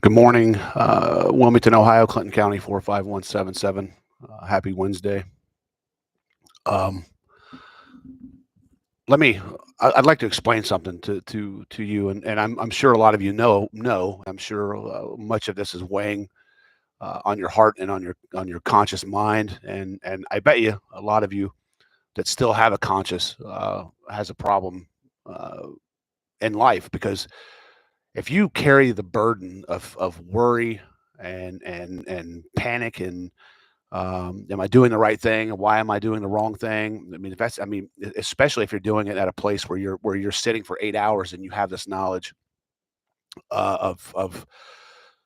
Good morning, Wilmington, Ohio, Clinton County, 45177. Happy Wednesday. Um, let me. I'd like to explain something to you, and I'm sure a lot of you know. I'm sure much of this is weighing on your heart and on your conscious mind, and I bet you a lot of you that still have a conscious has a problem uh, in life, because if you carry the burden of worry and panic and am I doing the right thing? Why am I doing the wrong thing? I mean, if that's, I mean, especially if you're doing it at a place where you're sitting for 8 hours and you have this knowledge of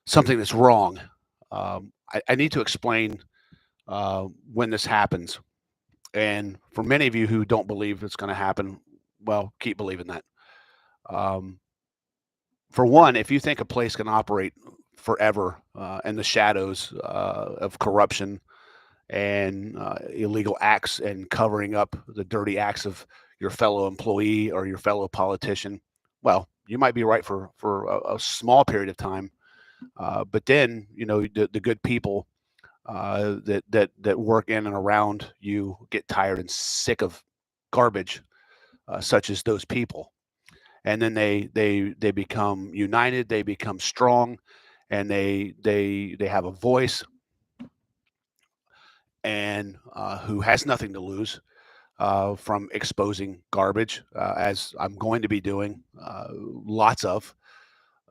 something that's wrong. I need to explain when this happens, and for many of you who don't believe it's going to happen, well, keep believing that. Um, for one, if you think a place can operate forever in the shadows of corruption and illegal acts and covering up the dirty acts of your fellow employee or your fellow politician, well, you might be right for a small period of time, but then the good people that work in and around you get tired and sick of garbage, such as those people, and then they become united, they become strong, and they have a voice, and who has nothing to lose from exposing garbage, as I'm going to be doing lots of.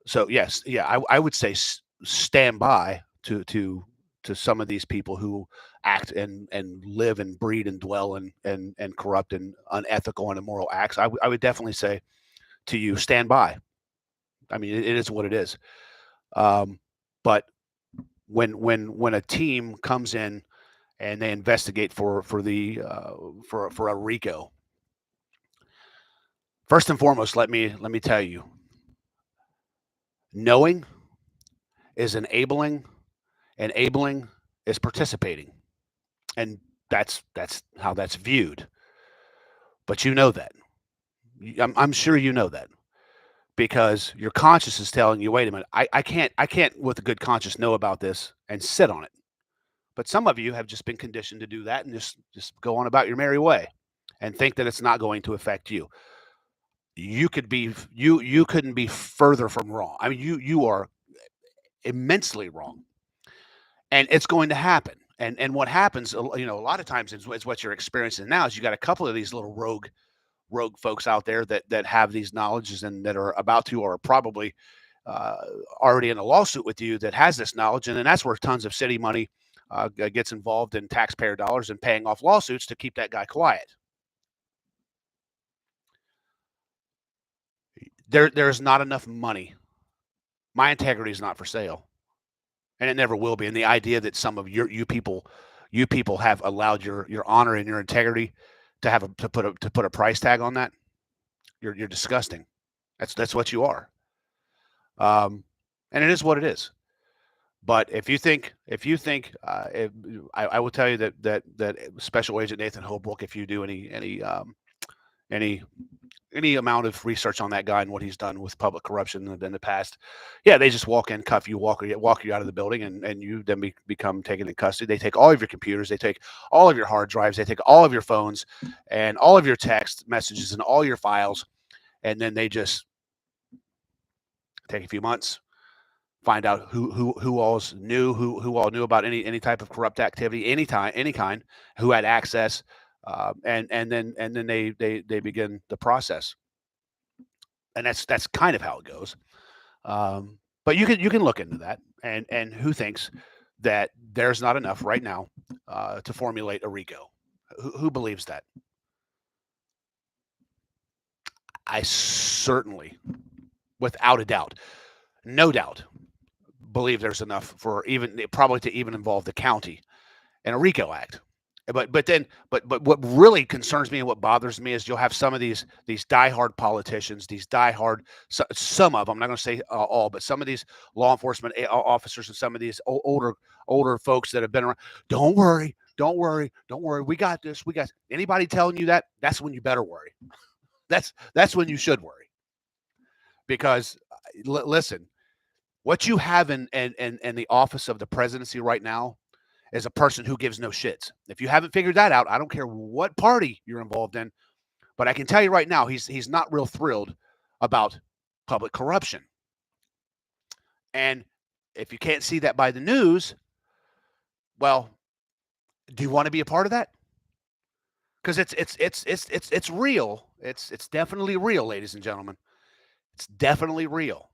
So yes, yeah, I would say stand by to some of these people who act and live and breed and dwell and corrupt and unethical and immoral acts. I would definitely say to you, stand by. I mean, it is what it is. Um, but when a team comes in and they investigate for a RICO. First and foremost, let me tell you, knowing is enabling, enabling is participating, and that's how that's viewed. But you know that. I'm sure you know that, because your conscience is telling you, wait a minute, I can't with a good conscience know about this and sit on it. But some of you have just been conditioned to do that and just go on about your merry way and think that it's not going to affect you. You couldn't be further from wrong. I mean, you are immensely wrong, and it's going to happen. And what happens, a lot of times is what you're experiencing now is you got a couple of these little rogue folks out there that have these knowledges and that are about to or probably uh, already in a lawsuit with you that has this knowledge, and then that's where tons of city money gets involved in taxpayer dollars and paying off lawsuits to keep that guy quiet. There's not enough money. My integrity is not for sale, and it never will be. And the idea that some of you people have allowed your honor and your integrity to put a price tag on that, you're disgusting. That's what you are. Um, and it is what it is. But if I will tell you that Special Agent Nathan Holbrook, if you do any any amount of research on that guy and what he's done with public corruption in the past, yeah, they just walk in, cuff you, walk you out of the building, and you then become taken in custody. They take all of your computers, they take all of your hard drives, they take all of your phones and all of your text messages and all your files, and then they just take a few months, find out who all knew about any type of corrupt activity, any kind, who had access, and then they begin the process, and that's kind of how it goes. But you can look into that, and who thinks that there's not enough right now to formulate a RICO? Who believes that? I certainly, without a doubt, no doubt, believe there's enough for even probably to even involve the county in a RICO act. But what really concerns me and what bothers me is you'll have some of these diehard politicians, these diehard, some of them, I'm not going to say all, but some of these law enforcement officers and some of these older folks that have been around. Don't worry, don't worry, don't worry. We got this. We got anybody telling you that. That's when you better worry. That's when you should worry, because listen. What you have in the office of the presidency right now is a person who gives no shits. If you haven't figured that out, I don't care what party you're involved in, but I can tell you right now, he's not real thrilled about public corruption. And if you can't see that by the news, well, do you want to be a part of that? Because it's real. It's definitely real, ladies and gentlemen. It's definitely real.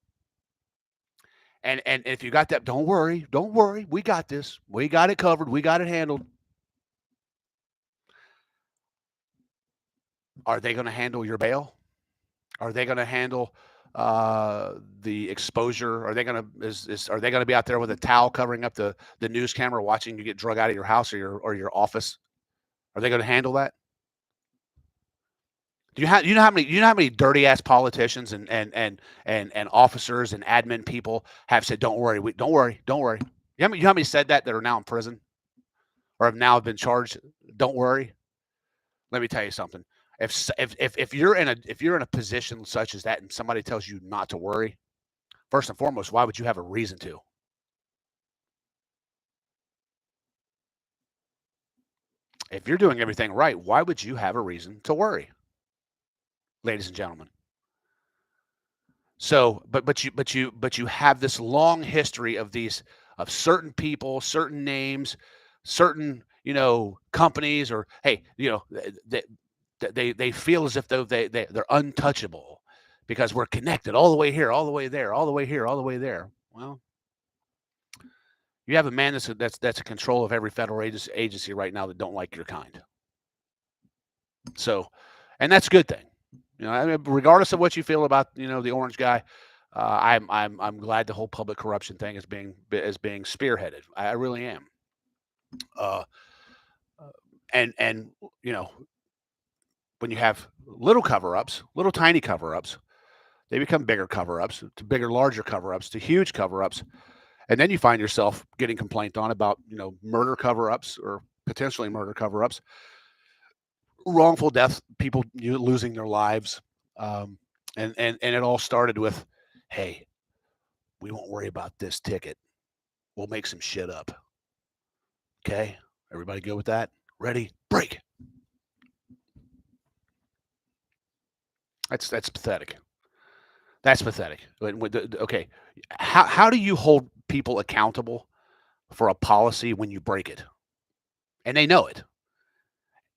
And if you got that, don't worry, don't worry. We got this. We got it covered. We got it handled. Are they going to handle your bail? Are they going to handle the exposure? Are they going to are they going to be out there with a towel covering up the news camera, watching you get drug out of your house or your office? Are they going to handle that? Do you know how many dirty ass politicians and officers and admin people have said, "Don't worry, don't worry, don't worry." You know how many said that are now in prison or have now been charged? Don't worry. Let me tell you something. If you're in a position such as that, and somebody tells you not to worry, first and foremost, why would you have a reason to? If you're doing everything right, why would you have a reason to worry, ladies and gentlemen? So, but you have this long history of these of certain people, certain names, certain companies, or hey, they feel as if though they're untouchable because we're connected all the way here, all the way there, all the way here, all the way there. Well, you have a man that's in control of every federal agency right now that don't like your kind. So, and that's a good thing. I mean, regardless of what you feel about the orange guy, I'm glad the whole public corruption thing is being spearheaded. I really am. Uh, and when you have little cover-ups, little tiny cover-ups, they become bigger cover-ups, to bigger, larger cover-ups, to huge cover-ups, and then you find yourself getting complained on about murder cover-ups or potentially murder cover-ups, wrongful death, people losing their lives, and it all started with, hey, we won't worry about this ticket. We'll make some shit up. Okay, everybody good with that? Ready? Break. That's pathetic. That's pathetic. Okay, how do you hold people accountable for a policy when you break it, and they know it?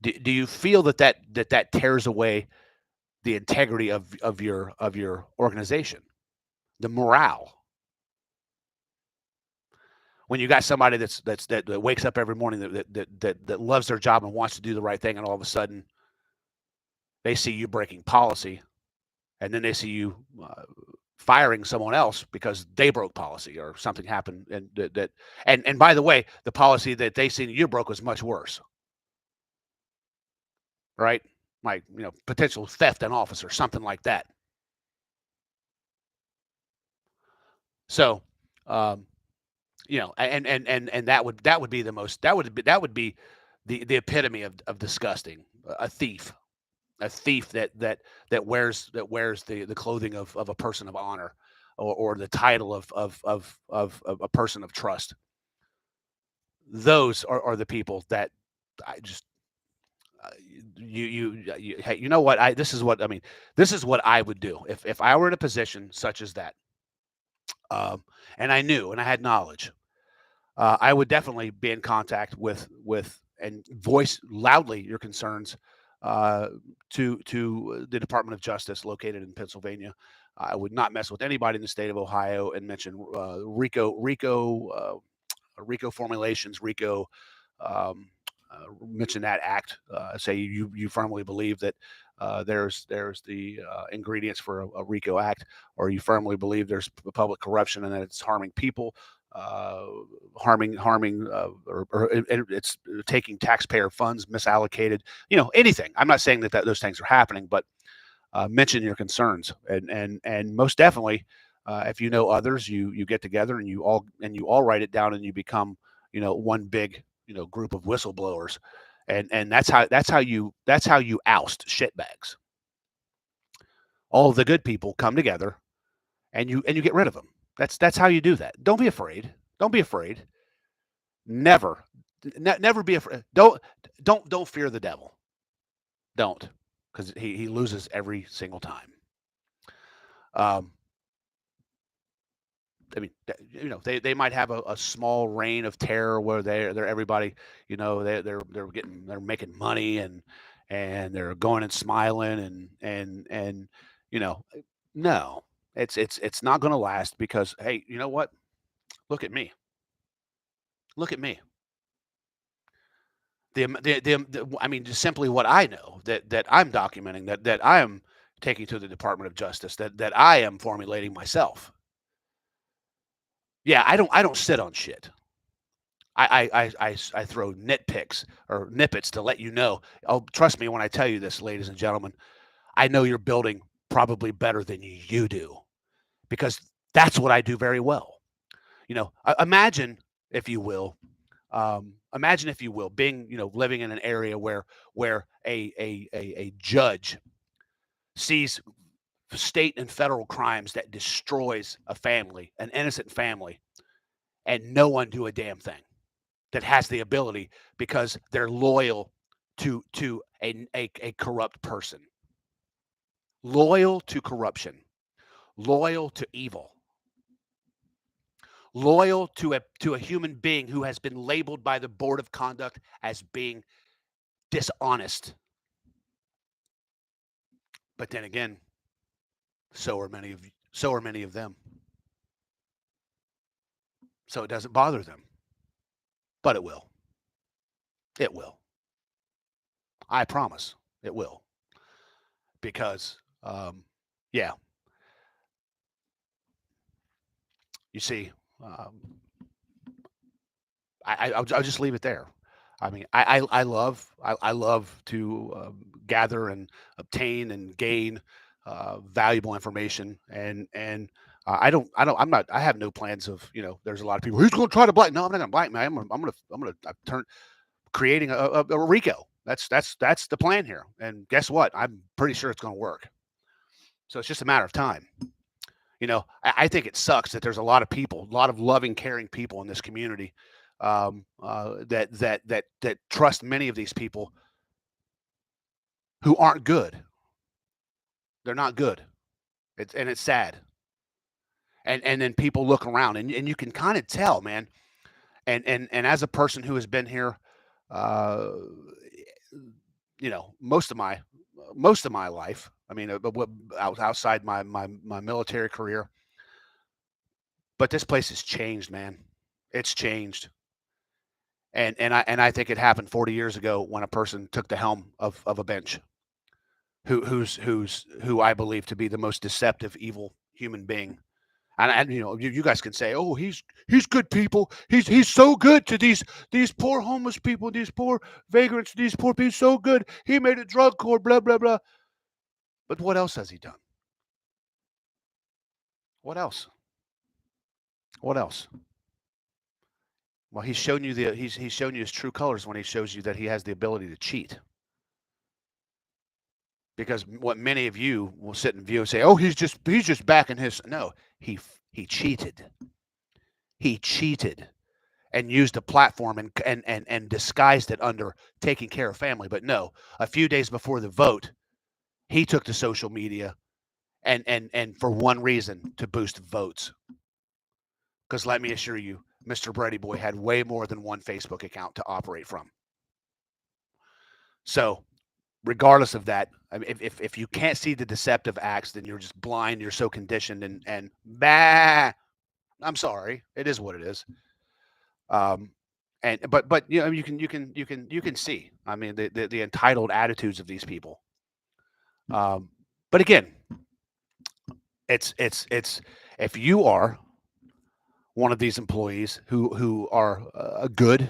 Do you feel that tears away the integrity of your organization, the morale? When you got somebody that wakes up every morning that loves their job and wants to do the right thing, and all of a sudden they see you breaking policy, and then they see you firing someone else because they broke policy or something happened, and by the way, the policy that they seen you broke was much worse, right? Like potential theft in office or something like that. So, and that would be the most that would be the epitome of disgusting. A thief, that wears the clothing of a person of honor, or the title of a person of trust. Those are the people that I just hey, you know what, this is what I mean. This is what I would do if I were in a position such as that, and I knew and I had knowledge. I would definitely be in contact with and voice loudly your concerns to the Department of Justice located in Pennsylvania. I would not mess with anybody in the state of Ohio and mention RICO formulations, RICO. Mention that act. Say you firmly believe that there's the ingredients for a RICO act, or you firmly believe there's public corruption and that it's harming people, harming, or it's taking taxpayer funds misallocated. Anything. I'm not saying that those things are happening, but mention your concerns, and most definitely, if you know others, you get together and you all write it down, and you become one big group of whistleblowers, and that's how you oust shitbags. All of the good people come together, and you get rid of them. That's how you do that. Don't be afraid. Don't be afraid. Never, never be afraid. Don't fear the devil. Don't, because he loses every single time. Um, I mean, they might have a small reign of terror where they're everybody, they're making money and they're going and smiling and you know, no, it's not going to last because hey, you know what? Look at me. Look at me. I mean, just simply what I know that I'm documenting that I am taking to the Department of Justice that I am formulating myself. Yeah, I don't sit on shit. I throw nitpicks or nippets to let you know. Oh, trust me when I tell you this, ladies and gentlemen. I know you're building probably better than you do because that's what I do very well. Imagine if you will, being living in an area where a judge sees state and federal crimes that destroys a family, an innocent family, and no one do a damn thing that has the ability because they're loyal to a corrupt person, loyal to corruption, loyal to evil, loyal to a human being who has been labeled by the board of conduct as being dishonest. But then again, so are many of them. So it doesn't bother them, but it will. It will. I promise it will because yeah, you see, um, I'll just leave it there. I mean, I love to gather and obtain and gain valuable information, I have no plans of There's a lot of people who's going to try to black. No, I'm not going to blackmail. I'm going to turn creating a RICO. That's the plan here. And guess what? I'm pretty sure it's going to work. So it's just a matter of time. I think it sucks that there's a lot of people, a lot of loving, caring people in this community that trust many of these people who aren't good. They're not good. It's sad. And then people look around and you can kind of tell, man. And as a person who has been here, uh, most of my life, I mean, outside my military career, but this place has changed, man. It's changed. And I think it happened 40 years ago when a person took the helm of a bench who I believe to be the most deceptive, evil human being. And you guys can say, oh, he's good people. He's so good to these poor homeless people, these poor vagrants, these poor people. So good. He made a drug court. Blah blah blah. But what else has he done? What else? What else? Well, he's shown you his true colors when he shows you that he has the ability to cheat. Because what many of you will sit and view and say, "Oh, he's just backing his." No, he cheated. He cheated and used a platform and disguised it under taking care of family. But no, a few days before the vote, he took to social media and for one reason, to boost votes. Because let me assure you, Mr. Brady Boy had way more than one Facebook account to operate from. So regardless of that, I mean, if you can't see the deceptive acts, then you're just blind. You're so conditioned and bah. I'm sorry, it is what it is. Um, but you can see. I mean, the entitled attitudes of these people. But again, it's if you are one of these employees who are good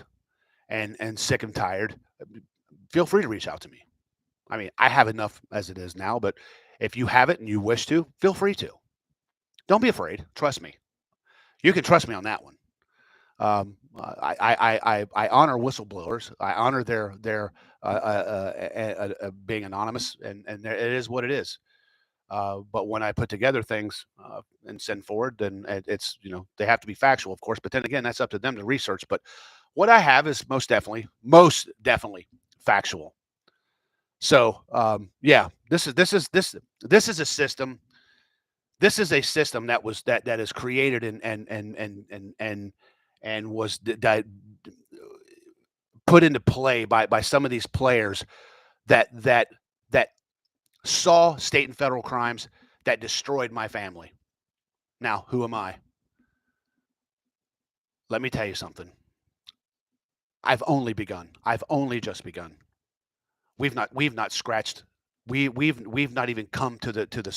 and sick and tired, feel free to reach out to me. I mean, I have enough as it is now, but if you have it and you wish to, feel free to. Don't be afraid. Trust me. You can trust me on that one. I honor whistleblowers. I honor their being anonymous, and it is what it is. But when I put together things and send forward, then it's they have to be factual, of course. But then again, that's up to them to research. But what I have is most definitely factual. So yeah, this is a system. This is a system that is created and was put into play by some of these players that that that saw state and federal crimes that destroyed my family. Now, who am I? Let me tell you something. I've only begun. I've only just begun. We've not scratched. We've not even come to to,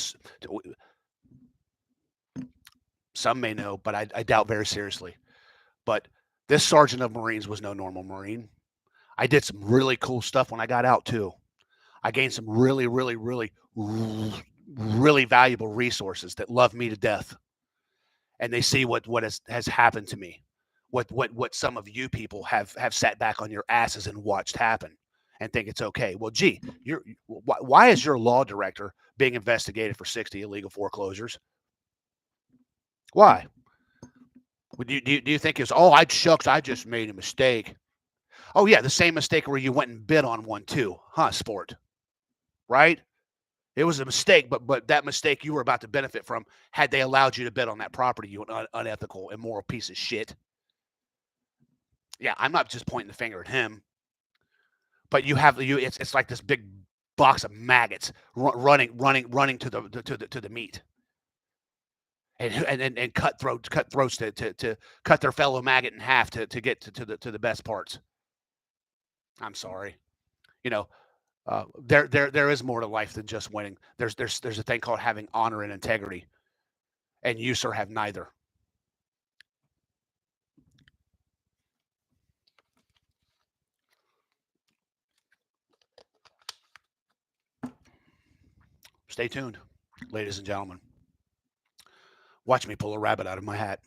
some may know, but I doubt very seriously. But this sergeant of Marines was no normal Marine. I did some really cool stuff when I got out too. I gained some really valuable resources that love me to death, and they see what has happened to me, what some of you people have sat back on your asses and watched happen, and think it's okay. Well, gee, why is your law director being investigated for 60 illegal foreclosures? Why? Do you think it's, oh, I shucks, I just made a mistake? Oh yeah, the same mistake where you went and bid on one too, huh, sport? Right? It was a mistake, but that mistake you were about to benefit from had they allowed you to bid on that property, you unethical, immoral piece of shit. Yeah, I'm not just pointing the finger at him, but it's like this big box of maggots running to the meat. And cut throats to cut their fellow maggot in half to get to the best parts. I'm sorry. You know, there is more to life than just winning. There's a thing called having honor and integrity, and you, sir, have neither. Stay tuned, ladies and gentlemen. Watch me pull a rabbit out of my hat.